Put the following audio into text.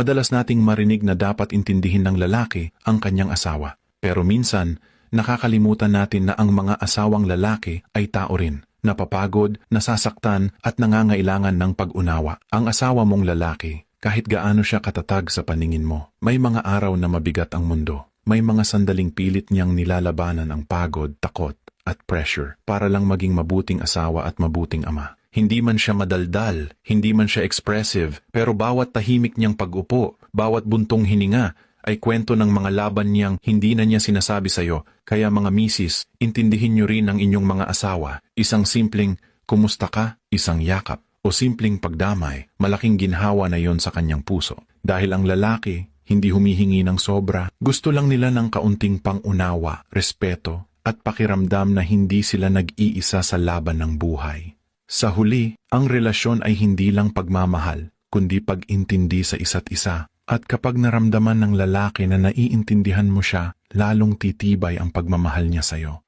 Madalas nating marinig na dapat intindihin ng lalaki ang kanyang asawa. Pero minsan, nakakalimutan natin na ang mga asawang lalaki ay tao rin, napapagod, nasasaktan at nangangailangan ng pag-unawa. Ang asawa mong lalaki, kahit gaano siya katatag sa paningin mo, may mga araw na mabigat ang mundo. May mga sandaling pilit niyang nilalabanan ang pagod, takot at pressure para lang maging mabuting asawa at mabuting ama. Hindi man siya madaldal, hindi man siya expressive, pero bawat tahimik niyang pag-upo, bawat buntong hininga, ay kwento ng mga laban niyang hindi na niya sinasabi sa'yo. Kaya mga misis, intindihin niyo rin ang inyong mga asawa. Isang simpleng, kumusta ka? Isang yakap o simpleng pagdamay, malaking ginhawa na yon sa kanyang puso. Dahil ang lalaki, hindi humihingi ng sobra, gusto lang nila ng kaunting pangunawa, respeto, at pakiramdam na hindi sila nag-iisa sa laban ng buhay. Sa huli, ang relasyon ay hindi lang pagmamahal, kundi pag-intindi sa isa't isa. At kapag naramdaman ng lalaki na naiintindihan mo siya, lalong titibay ang pagmamahal niya sa'yo.